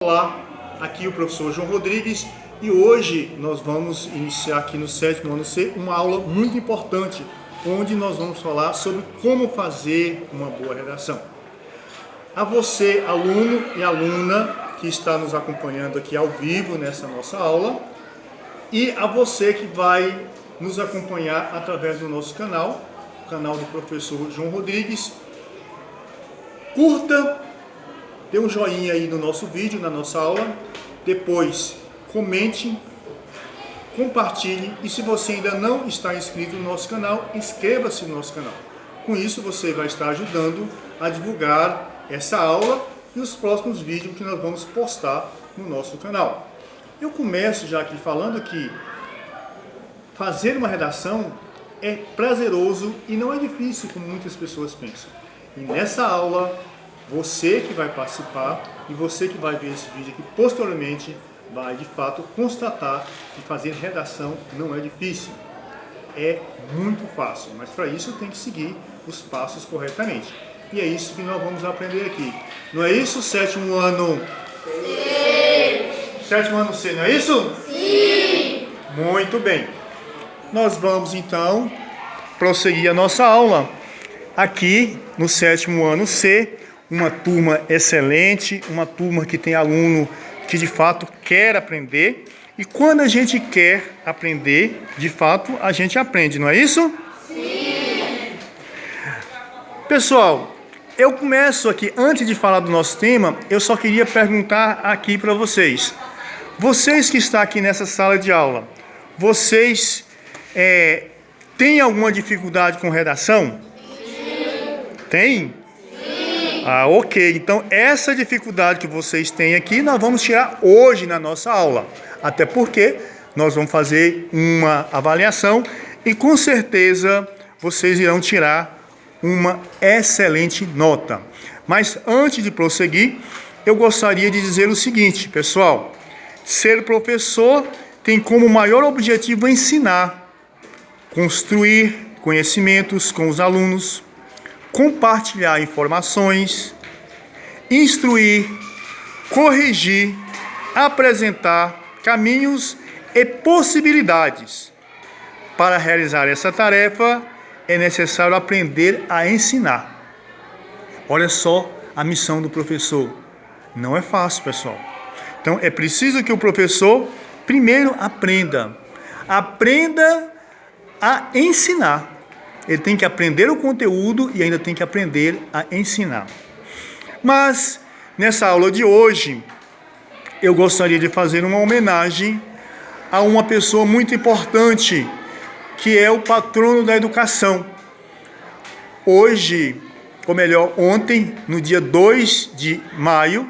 Olá, aqui o professor João Rodrigues e hoje nós vamos iniciar aqui no 7º ano C uma aula muito importante, onde nós vamos falar sobre como fazer uma boa redação. A você, aluno e aluna que está nos acompanhando aqui ao vivo nessa nossa aula, e a você que vai nos acompanhar através do nosso canal, o canal do professor João Rodrigues, curta, dê um joinha aí no nosso vídeo, na nossa aula, depois comente, compartilhe e se você ainda não está inscrito no nosso canal, inscreva-se no nosso canal. Com isso você vai estar ajudando a divulgar essa aula e os próximos vídeos que nós vamos postar no nosso canal. Eu começo já aqui falando que fazer uma redação é prazeroso e não é difícil como muitas pessoas pensam. E nessa aula, você que vai participar e você que vai ver esse vídeo aqui posteriormente vai de fato constatar que fazer redação não é difícil, é muito fácil, mas para isso tem que seguir os passos corretamente. E é isso que nós vamos aprender aqui. Não é isso, 7º ano? Sim! 7º ano C, não é isso? Sim! Muito bem. Nós vamos então prosseguir a nossa aula aqui no 7º ano C. Uma turma excelente, uma turma que tem aluno que de fato quer aprender. E quando a gente quer aprender, de fato, a gente aprende, não é isso? Sim! Pessoal, eu começo aqui, antes de falar do nosso tema, eu só queria perguntar aqui para vocês. Vocês que estão aqui nessa sala de aula, vocês têm alguma dificuldade com redação? Sim! Tem? Ah, ok. Então, essa dificuldade que vocês têm aqui, nós vamos tirar hoje na nossa aula. Até porque nós vamos fazer uma avaliação e, com certeza, vocês irão tirar uma excelente nota. Mas, antes de prosseguir, eu gostaria de dizer o seguinte, pessoal. Ser professor tem como maior objetivo ensinar, construir conhecimentos com os alunos, compartilhar informações, instruir, corrigir, apresentar caminhos e possibilidades. Para realizar essa tarefa, é necessário aprender a ensinar. Olha só a missão do professor. Não é fácil, pessoal. Então, é preciso que o professor primeiro aprenda a ensinar. Ele tem que aprender o conteúdo e ainda tem que aprender a ensinar. Mas, nessa aula de hoje, eu gostaria de fazer uma homenagem a uma pessoa muito importante, que é o patrono da educação. Hoje, ou melhor, ontem, no dia 2 de maio,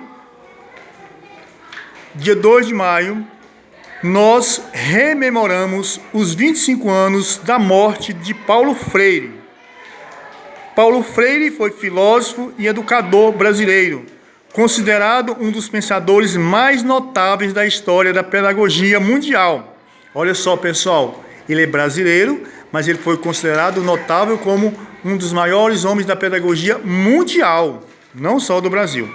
nós rememoramos os 25 anos da morte de Paulo Freire. Paulo Freire foi filósofo e educador brasileiro, considerado um dos pensadores mais notáveis da história da pedagogia mundial. Olha só, pessoal, ele é brasileiro, mas ele foi considerado notável como um dos maiores homens da pedagogia mundial, não só do Brasil.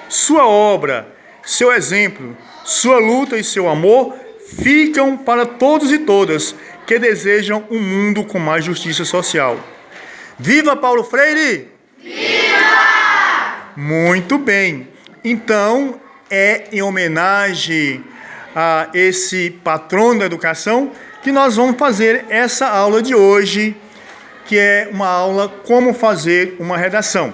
Sua obra, seu exemplo, sua luta e seu amor ficam para todos e todas que desejam um mundo com mais justiça social. Viva Paulo Freire! Viva! Muito bem. Então, é em homenagem a esse patrono da educação que nós vamos fazer essa aula de hoje, que é uma aula como fazer uma redação.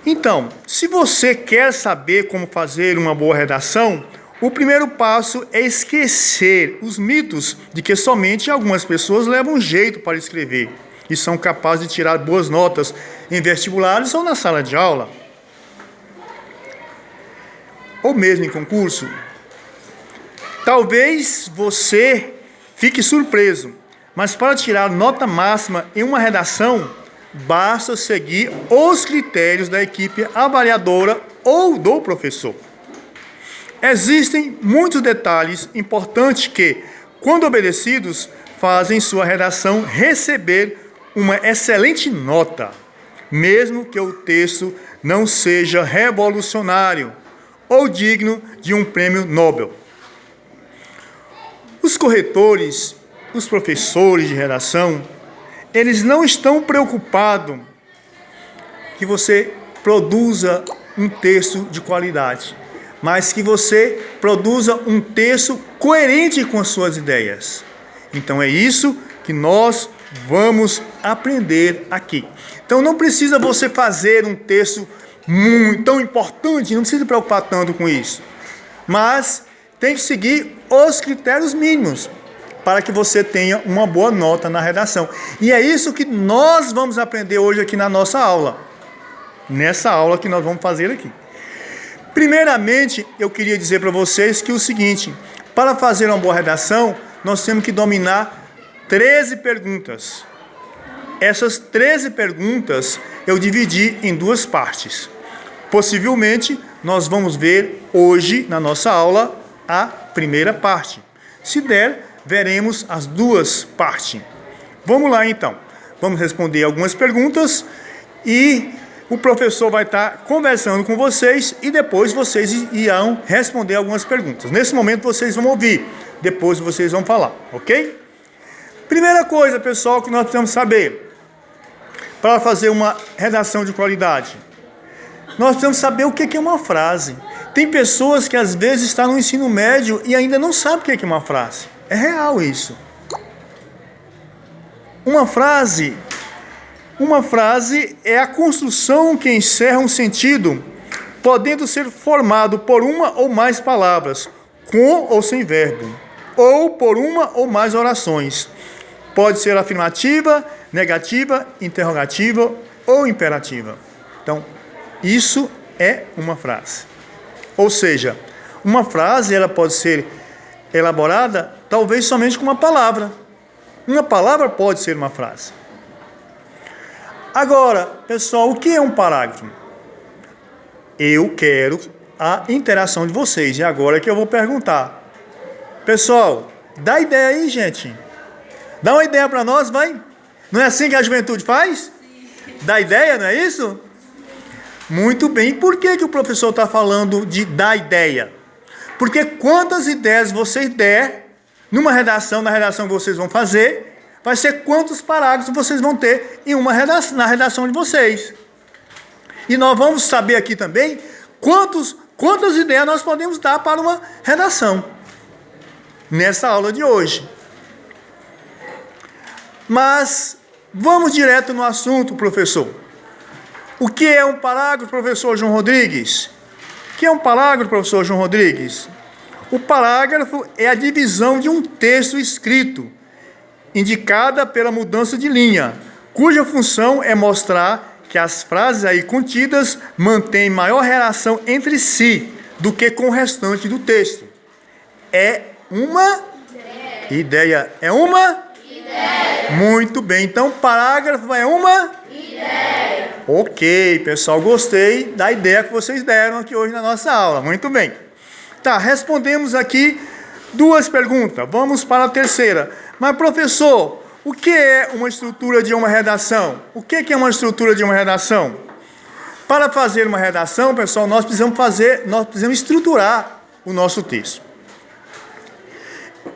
Então, se você quer saber como fazer uma boa redação, o primeiro passo é esquecer os mitos de que somente algumas pessoas levam jeito para escrever e são capazes de tirar boas notas em vestibulares ou na sala de aula, ou mesmo em concurso. Talvez você fique surpreso, mas para tirar nota máxima em uma redação, basta seguir os critérios da equipe avaliadora ou do professor. Existem muitos detalhes importantes que, quando obedecidos, fazem sua redação receber uma excelente nota, mesmo que o texto não seja revolucionário ou digno de um prêmio Nobel. Os corretores, os professores de redação, eles não estão preocupados que você produza um texto de qualidade, mas que você produza um texto coerente com as suas ideias. Então é isso que nós vamos aprender aqui. Então não precisa você fazer um texto tão importante, não precisa se preocupar tanto com isso. Mas tem que seguir os critérios mínimos para que você tenha uma boa nota na redação. E é isso que nós vamos aprender hoje aqui na nossa aula. Nessa aula que nós vamos fazer aqui. Primeiramente, eu queria dizer para vocês que o seguinte: para fazer uma boa redação, nós temos que dominar 13 perguntas. Essas 13 perguntas eu dividi em duas partes. Possivelmente, nós vamos ver hoje, na nossa aula, a primeira parte. Se der, veremos as duas partes. Vamos lá, então. Vamos responder algumas perguntas e o professor vai estar conversando com vocês e depois vocês irão responder algumas perguntas. Nesse momento, vocês vão ouvir. Depois vocês vão falar, ok? Primeira coisa, pessoal, que nós precisamos saber para fazer uma redação de qualidade. Nós precisamos saber o que é uma frase. Tem pessoas que às vezes estão no ensino médio e ainda não sabem o que é uma frase. É real isso. Uma frase é a construção que encerra um sentido, podendo ser formado por uma ou mais palavras, com ou sem verbo, ou por uma ou mais orações. Pode ser afirmativa, negativa, interrogativa ou imperativa. Então, isso é uma frase. Ou seja, uma frase ela pode ser elaborada talvez somente com uma palavra. Uma palavra pode ser uma frase. Agora, pessoal, o que é um parágrafo? Eu quero a interação de vocês. E agora que eu vou perguntar. Pessoal, dá ideia aí, gente. Dá uma ideia para nós, vai. Não é assim que a juventude faz? Dá ideia, não é isso? Muito bem. E por que o professor está falando de dar ideia? Porque quantas ideias vocês der numa redação, na redação que vocês vão fazer, vai ser quantos parágrafos vocês vão ter em uma redação, na redação de vocês. E nós vamos saber aqui também quantas ideias nós podemos dar para uma redação nessa aula de hoje. Mas vamos direto no assunto, professor. O que é um parágrafo, professor João Rodrigues? O que é um parágrafo, professor João Rodrigues? O parágrafo é a divisão de um texto escrito, indicada pela mudança de linha, cuja função é mostrar que as frases aí contidas mantêm maior relação entre si do que com o restante do texto. É uma ideia. É uma ideia. Muito bem. Então, parágrafo é uma ideia. Ok, pessoal, gostei da ideia que vocês deram aqui hoje na nossa aula. Muito bem. Tá, respondemos aqui duas perguntas. Vamos para a terceira. Mas, professor, o que é uma estrutura de uma redação? O que é uma estrutura de uma redação? Para fazer uma redação, pessoal, nós precisamos estruturar o nosso texto.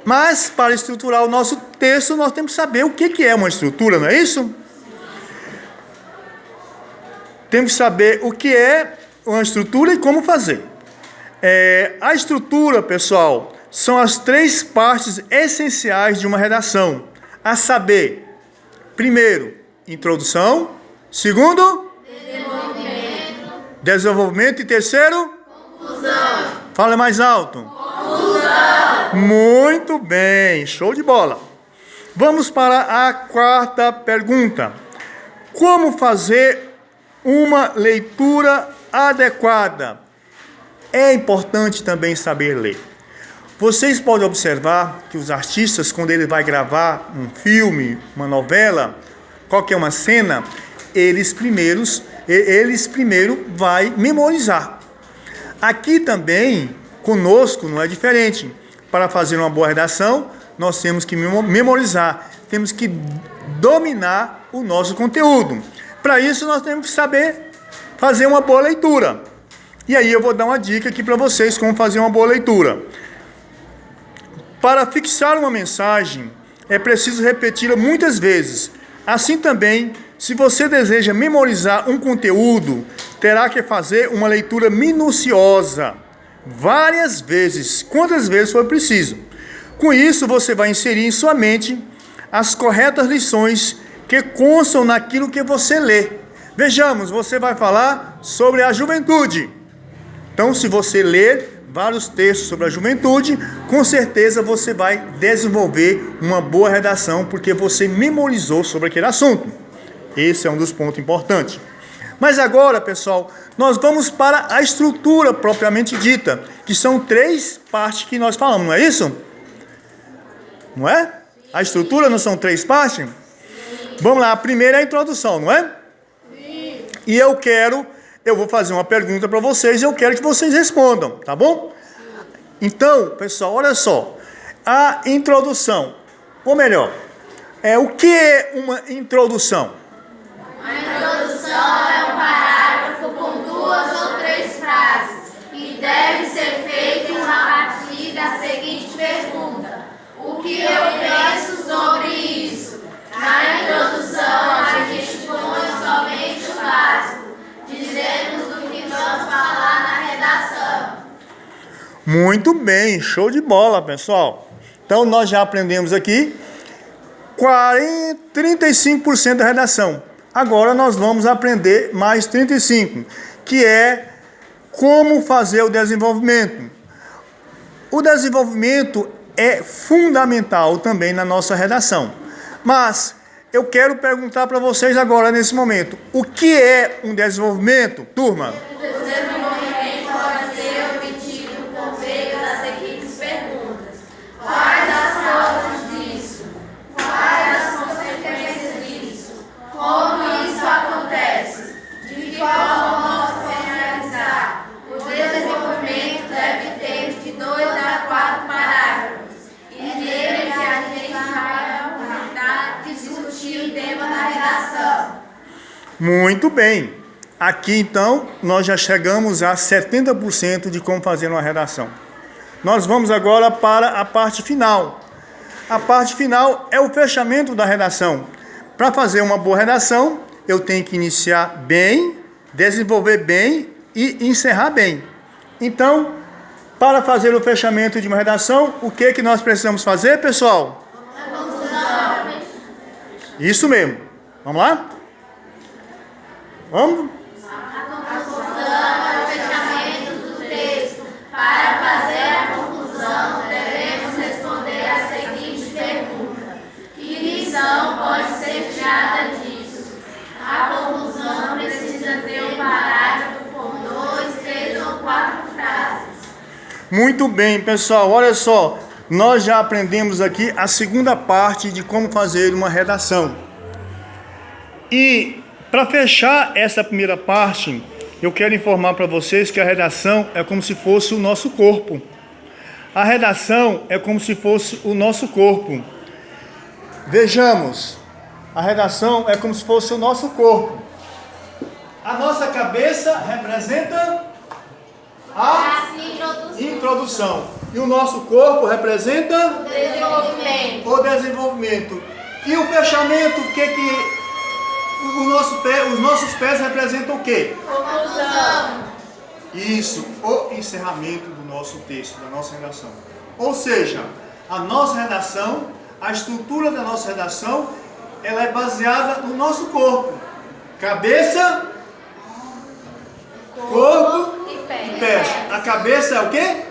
Mas, para estruturar o nosso texto, nós temos que saber o que é uma estrutura, não é isso? Temos que saber o que é uma estrutura e como fazer. A estrutura, pessoal, são as 3 partes essenciais de uma redação, a saber, primeiro, introdução, segundo, desenvolvimento e terceiro, conclusão. Fala mais alto. Conclusão. Muito bem, show de bola. Vamos para a quarta pergunta. Como fazer uma leitura adequada? É importante também saber ler. Vocês podem observar que os artistas, quando ele vai gravar um filme, uma novela, qualquer uma cena, eles primeiro vai memorizar. Aqui também, conosco, não é diferente. Para fazer uma boa redação, nós temos que memorizar, temos que dominar o nosso conteúdo. Para isso, nós temos que saber fazer uma boa leitura. E aí eu vou dar uma dica aqui para vocês como fazer uma boa leitura. Para fixar uma mensagem, é preciso repeti-la muitas vezes. Assim também, se você deseja memorizar um conteúdo, terá que fazer uma leitura minuciosa, várias vezes, quantas vezes for preciso. Com isso, você vai inserir em sua mente as corretas lições que constam naquilo que você lê. Vejamos, você vai falar sobre a juventude. Então, se você ler vários textos sobre a juventude, com certeza você vai desenvolver uma boa redação, porque você memorizou sobre aquele assunto. Esse é um dos pontos importantes. Mas agora, pessoal, nós vamos para a estrutura propriamente dita, que são 3 partes que nós falamos, não é isso? Não é? A estrutura não são 3 partes? Vamos lá, a primeira é a introdução, não é? E eu vou fazer uma pergunta para vocês e eu quero que vocês respondam, tá bom? Então, pessoal, olha só. A introdução, ou melhor, o que é uma introdução? A introdução é um parágrafo com 2 ou 3 frases e deve ser feito a partir da seguinte pergunta: o que eu penso sobre isso? Na introdução, a gente põe somente o básico, dizemos do que vamos falar na redação. Muito bem, show de bola, pessoal. Então, nós já aprendemos aqui 35% da redação. Agora nós vamos aprender mais 35%, que é como fazer o desenvolvimento. O desenvolvimento é fundamental também na nossa redação. Mas eu quero perguntar para vocês agora, nesse momento, o que é um desenvolvimento, turma? O desenvolvimento pode ser obtido por meio das seguintes perguntas: quais as causas disso? Quais as consequências disso? Como isso acontece? De que forma posso realizar? O desenvolvimento deve ter de 2 a 4 parágrafos, e nele que a gente vai tentar discutir o tema da redação. Muito bem. Aqui, então, nós já chegamos a 70% de como fazer uma redação. Nós vamos agora para a parte final. A parte final é o fechamento da redação. Para fazer uma boa redação, eu tenho que iniciar bem, desenvolver bem e encerrar bem. Então, para fazer o fechamento de uma redação, o que nós precisamos fazer, pessoal? Isso mesmo. Vamos lá? Vamos? A conclusão é o fechamento do texto. Para fazer a conclusão, devemos responder a seguinte pergunta: que lição pode ser tirada disso? A conclusão precisa ter um parágrafo com 2, 3 ou 4 frases. Muito bem, pessoal. Olha só. Nós já aprendemos aqui a segunda parte de como fazer uma redação. E para fechar essa primeira parte, eu quero informar para vocês que a redação é como se fosse o nosso corpo. A redação é como se fosse o nosso corpo. Vejamos, a redação é como se fosse o nosso corpo. A nossa cabeça representa a introdução. E o nosso corpo representa o desenvolvimento. E o fechamento, os nossos pés representam o quê? Conclusão. Isso, o encerramento do nosso texto, da nossa redação. Ou seja, a nossa redação, a estrutura da nossa redação, ela é baseada no nosso corpo. Cabeça, corpo e pés. A cabeça é o quê?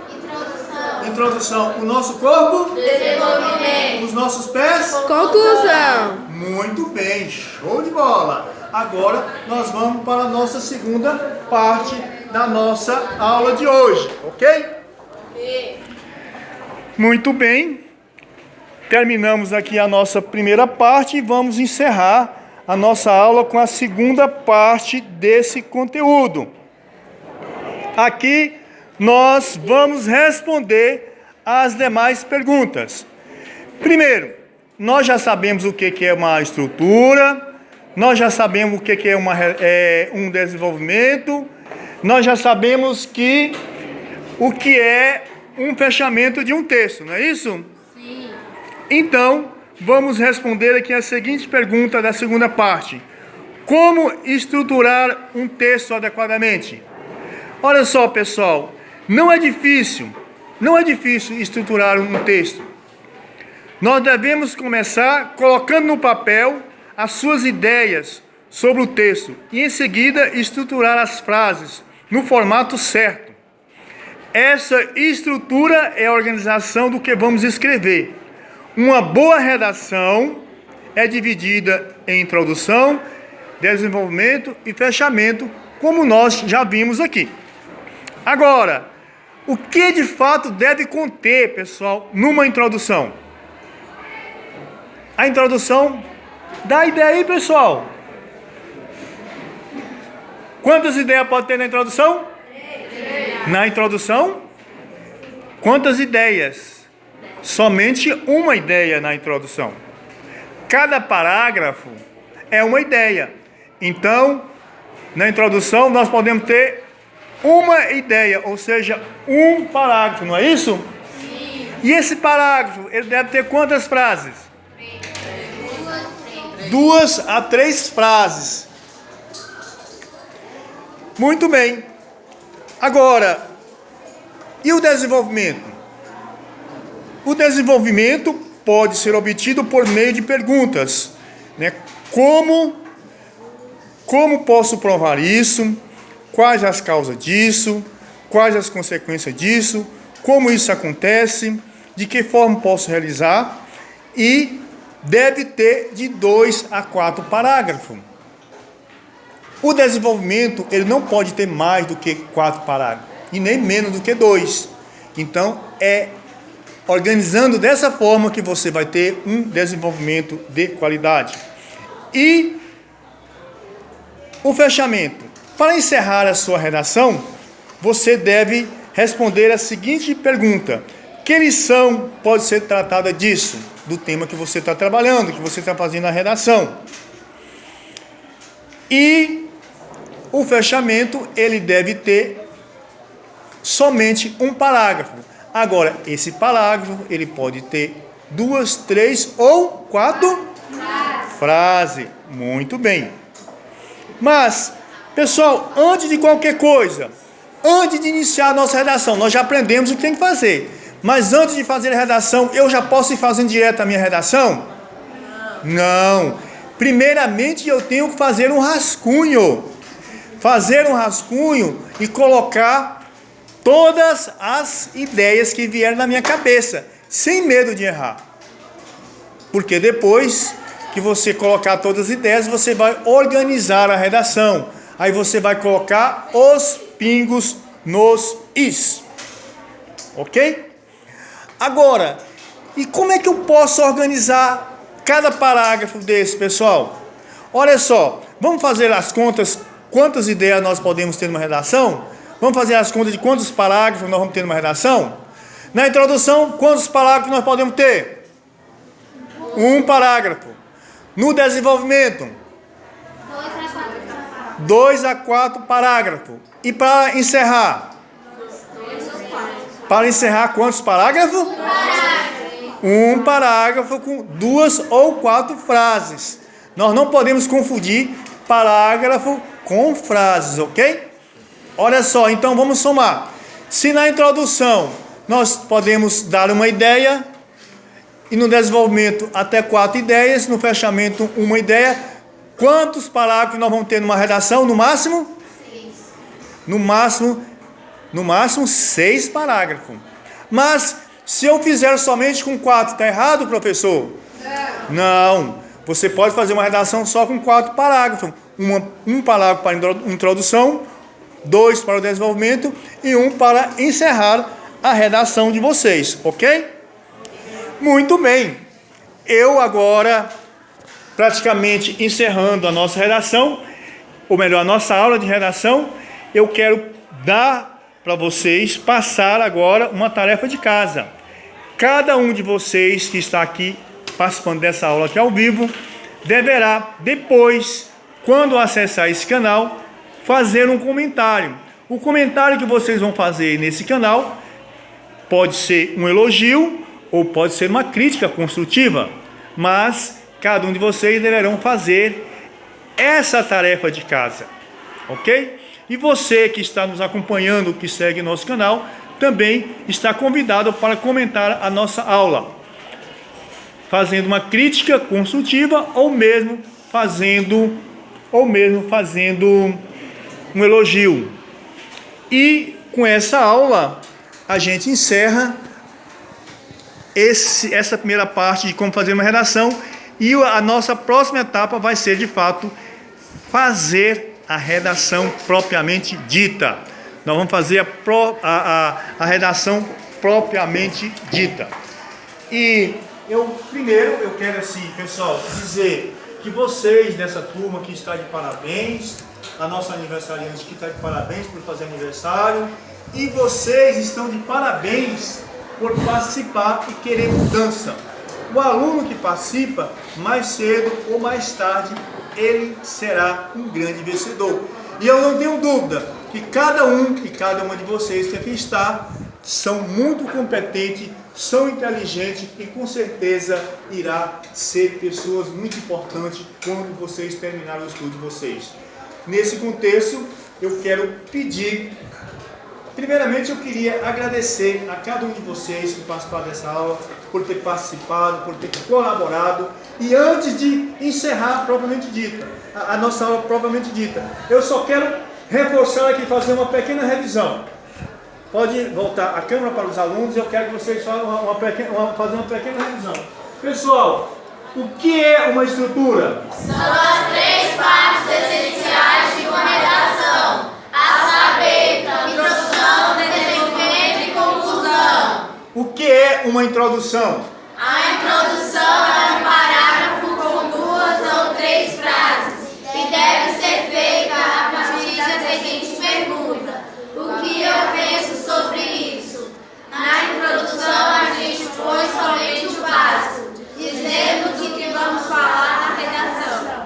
Introdução. O nosso corpo? Desenvolvimento. Os nossos pés? Conclusão. Muito bem, show de bola. Agora nós vamos para a nossa segunda parte da nossa aula de hoje, ok? Muito bem. Terminamos aqui a nossa primeira parte e vamos encerrar a nossa aula com a segunda parte desse conteúdo. Aqui nós vamos responder às demais perguntas. Primeiro, nós já sabemos o que é uma estrutura, nós já sabemos o que é um desenvolvimento, nós já sabemos o que é um fechamento de um texto, não é isso? Sim. Então, vamos responder aqui a seguinte pergunta da segunda parte. Como estruturar um texto adequadamente? Olha só, pessoal, não é difícil estruturar um texto. Nós devemos começar colocando no papel as suas ideias sobre o texto e em seguida estruturar as frases no formato certo. Essa estrutura é a organização do que vamos escrever. Uma boa redação é dividida em introdução, desenvolvimento e fechamento, como nós já vimos aqui. Agora, o que de fato deve conter, pessoal, numa introdução? A introdução, dá ideia aí, pessoal. Quantas ideias pode ter na introdução? Na introdução, quantas ideias? Somente uma ideia na introdução. Cada parágrafo é uma ideia. Então, na introdução, nós podemos ter uma ideia, ou seja, um parágrafo, não é isso? Sim. E esse parágrafo, ele deve ter quantas frases? 2 a 3 frases. Muito bem. Agora, e o desenvolvimento? O desenvolvimento pode ser obtido por meio de perguntas, né? Como posso provar isso? Quais as causas disso? Quais as consequências disso? Como isso acontece? De que forma posso realizar? E deve ter de 2 a 4 parágrafos. O desenvolvimento, ele não pode ter mais do que 4 parágrafos, e nem menos do que 2. Então, é organizando dessa forma que você vai ter um desenvolvimento de qualidade. E o fechamento. Para encerrar a sua redação, você deve responder a seguinte pergunta: que lição pode ser tratada disso? Do tema que você está trabalhando, que você está fazendo a redação. E o fechamento, ele deve ter somente um parágrafo. Agora, esse parágrafo, ele pode ter 2, 3 ou 4 frases. Muito bem. Mas, pessoal, antes de qualquer coisa, antes de iniciar a nossa redação, nós já aprendemos o que tem que fazer. Mas antes de fazer a redação, eu já posso ir fazendo direto a minha redação? Não. Primeiramente, eu tenho que fazer um rascunho. Fazer um rascunho e colocar todas as ideias que vieram na minha cabeça, sem medo de errar. Porque depois que você colocar todas as ideias, você vai organizar a redação. Aí você vai colocar os pingos nos is. Ok? Agora, e como é que eu posso organizar cada parágrafo desse, pessoal? Olha só, vamos fazer as contas, quantas ideias nós podemos ter numa redação? Vamos fazer as contas de quantos parágrafos nós vamos ter numa redação? Na introdução, quantos parágrafos nós podemos ter? Um parágrafo. No desenvolvimento, 2 a 4 parágrafos. E para encerrar? Para encerrar, quantos parágrafos? Um parágrafo com 2 ou 4 frases. Nós não podemos confundir parágrafo com frases, ok? Olha só, então vamos somar. Se na introdução nós podemos dar uma ideia, e no desenvolvimento até 4 ideias, no fechamento uma ideia, quantos parágrafos nós vamos ter numa redação? No máximo? 6. No máximo 6 parágrafos. Mas se eu fizer somente com 4, está errado, professor? Não. Você pode fazer uma redação só com 4 parágrafos. Um parágrafo para introdução, 2 para o desenvolvimento e 1 para encerrar a redação de vocês, ok? Muito bem. Eu agora, praticamente encerrando a nossa redação, ou melhor, a nossa aula de redação, eu quero dar para vocês, passar agora uma tarefa de casa. Cada um de vocês que está aqui participando dessa aula aqui ao vivo, deverá depois, quando acessar esse canal, fazer um comentário. O comentário que vocês vão fazer nesse canal pode ser um elogio ou pode ser uma crítica construtiva, mas cada um de vocês deverão fazer essa tarefa de casa, ok? E você que está nos acompanhando, que segue nosso canal, também está convidado para comentar a nossa aula, fazendo uma crítica construtiva ou mesmo fazendo um elogio. E com essa aula a gente encerra essa primeira parte de como fazer uma redação, e a nossa próxima etapa vai ser de fato fazer a redação propriamente dita. Nós vamos fazer a redação propriamente dita. E primeiro eu quero assim, pessoal, dizer que vocês dessa turma que está de parabéns, a nossa aniversariante que está de parabéns por fazer aniversário, e vocês estão de parabéns por participar e querer mudança. O aluno que participa, mais cedo ou mais tarde, ele será um grande vencedor. E eu não tenho dúvida que cada um e cada uma de vocês que aqui está são muito competentes, são inteligentes e com certeza irá ser pessoas muito importantes quando vocês terminarem o estudo de vocês. Nesse contexto, eu quero pedir, primeiramente eu queria agradecer a cada um de vocês que participaram dessa aula, por ter participado, por ter colaborado. E antes de encerrar propriamente dita, a nossa aula propriamente dita, eu só quero reforçar aqui, fazer uma pequena revisão. Pode voltar a câmera para os alunos, eu quero que vocês façam fazer uma pequena revisão. Pessoal, o que é uma estrutura? São as 3 partes essenciais de uma redação, a saber, introdução, desenvolvimento e conclusão. O que é uma introdução? A introdução é um parágrafo com 2 ou 3 frases e deve ser feita a partir da seguinte pergunta: o que eu penso sobre isso? Na introdução a gente põe somente o básico, dizendo do que vamos falar na redação.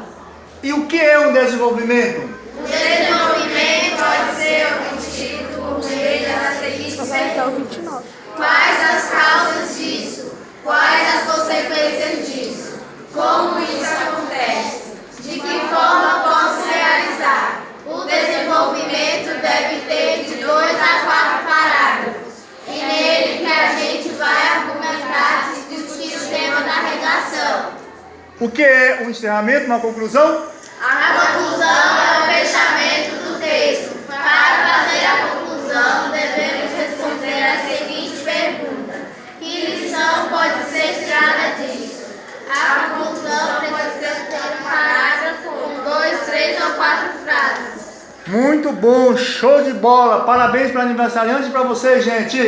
E o que é um desenvolvimento? O desenvolvimento pode ser obtido por meio das seguintes perguntas: quais as causas disso? Quais as consequências disso? Como isso acontece? De que forma posso realizar? O desenvolvimento deve ter de 2 a 4 parágrafos. E nele que a gente vai argumentar e discutir o tema da redação. O que é um encerramento, uma conclusão? A conclusão é o fechamento do texto. Para fazer a conclusão, devemos responder às seguintes perguntas: que lição pode ser tirada disso? A conclusão pode ser um parágrafo com 2, 3 ou 4 frases. Muito bom, show de bola! Parabéns para o aniversariante e para vocês, gente!